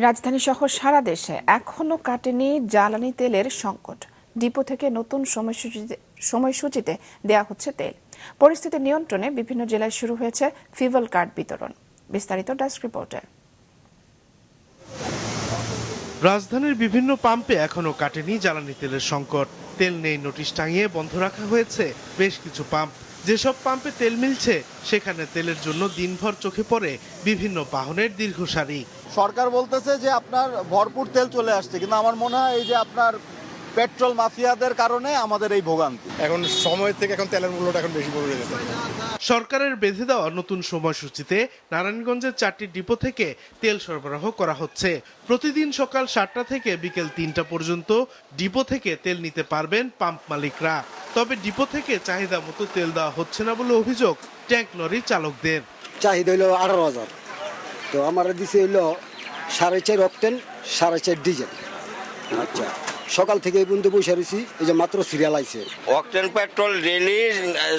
রাজধানী সহ সারা দেশে এখনো কাটেনি জ্বালানি তেলের সংকট। ডিপো থেকে নতুন সময়সূচিতে দেয়া হচ্ছে তেল। পরিস্থিতি নিয়ন্ত্রণে বিভিন্ন জেলায় শুরু হয়েছে ফিউয়েল কার্ড বিতরণ। বিস্তারিত ডেস্ক রিপোর্টে। রাজধানীর বিভিন্ন পাম্পে এখনো কাটেনি জ্বালানি তেলের সংকট। তেল নেই নোটিশ টাঙিয়ে বন্ধ রাখা হয়েছে বেশ কিছু পাম্প। যেসব পাম্পে তেল মিলছে সেখানে তেলের জন্য দিনভর চোখে পড়ে বিভিন্ন বাহনের দীর্ঘ সারি। সরকার বলতেছে যে আপনার ভরপুর তেল চলে আসছে, কিন্তু আমার মনে হয় এই যে আপনার পেট্রোল মাফিয়াদের কারণে আমাদের এই ভোগান্তি। এখন সময় থেকে এখন তেলের মূল্যটা এখন বেশি পড়ে গেছে। সরকারের বেঁধে দেওয়া নতুন সময়সূচিতে নারায়ণগঞ্জের 4টি ডিপো থেকে তেল সরবরাহ করা হচ্ছে। প্রতিদিন সকাল 7টা থেকে বিকেল 3টা পর্যন্ত ডিপো থেকে তেল নিতে পারবেন পাম্প মালিকরা। তবে ডিপো থেকে চাহিদা মতো তেল দেওয়া হচ্ছে না বলে অভিযোগ ট্যাঙ্ক লরি চালকদের। চাহিদা হইল 18,000, তো আমার দিছে হইল 4.5 অক্টেন 4.5 ডিজেল। আচ্ছা, সকাল থেকে এই পর্যন্ত বসে রয়েছি, এই যে মাত্র সিরিয়াল আইছে। অক্টেন পেট্রোল ডেলি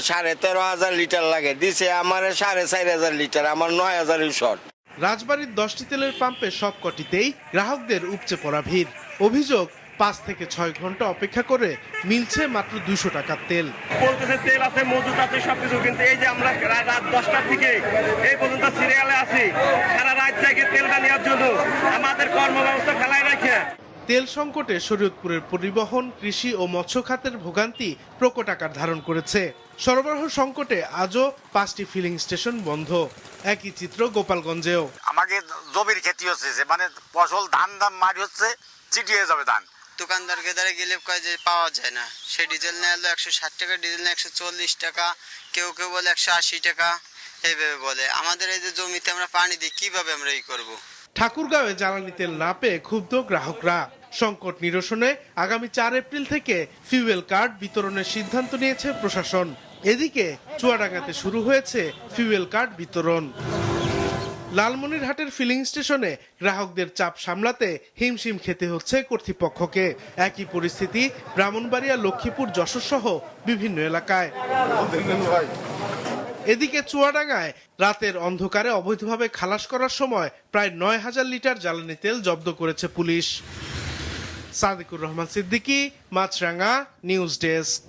13,500 লিটার লাগে, দিছে আমার 4,500 লিটার, আমার 9,000 শর্ট। রাজবাড়ীর 10টি তেলের পাম্পে সবকটিতেই গ্রাহকদের উপচে পড়া ভিড়। অভিযোগ 5 থেকে 6 ঘন্টা অপেক্ষা করে মিলছে মাত্র 200 টাকার তেল। বলতেছে তেল আছে, মজুত আছে, সবকিছু, কিন্তু এই যে আমরা রাত 10টার থেকে এই পর্যন্ত সিরিয়ালে আছি, সারা রাত থেকে তেলটা নেওয়ার জন্য আমাদের কর্মব্যবস্থা ফেলায় রাখে। তেল সংকটে শরীয়তপুরের পরিবহন, কৃষি ও মৎস্য খাতের ভোগান্তি প্রকট আকার ধারণ করেছে। সরবরাহ সংকটে আজও 5টি ফিলিং স্টেশন বন্ধ। একই চিত্র গোপালগঞ্জেও। আমাকে জমির ক্ষতি হচ্ছে, মানে ফসল ধান মারি হচ্ছে, চিটিয়ে যাবে ধান। দোকানদারকে দ্বারা গেলে কয় যে পাওয়া যায় না, সে ডিজেল নেওয়া হলো 160 টাকা, ডিজেল নেয় 140 টাকা, কেউ কেউ বলে 180 টাকা, এইভাবে বলে। আমাদের এই যে জমিতে আমরা পানি দিই, কিভাবে আমরা এই করব? ঠাকুরগাঁওয়ে জ্বালানি তেল না পেয়ে ক্ষুব্ধ গ্রাহকরা। সংকট নিরসনে আগামী 4 এপ্রিল থেকে ফিউয়েল কার্ড বিতরণের সিদ্ধান্ত নিয়েছে প্রশাসন। এদিকে চুয়াডাঙ্গাতে শুরু হয়েছে ফিউয়েল কার্ড বিতরণ। লালমনিরহাটের ফিলিং স্টেশনে গ্রাহকদের চাপ সামলাতে হিমশিম খেতে হচ্ছে কর্তৃপক্ষকে। একই পরিস্থিতি ব্রাহ্মণবাড়িয়া, লক্ষ্মীপুর, যশোর সহ বিভিন্ন এলাকায়। এদিকে চুয়াডাঙ্গায় রাতের অন্ধকারে অবৈধভাবে খালাস করার সময় প্রায় 9,000 লিটার জ্বালানি তেল জব্দ করেছে পুলিশ। সাদিকুর রহমান সিদ্দিকী, মাছরাঙ্গা, নিউজ ডেস্ক।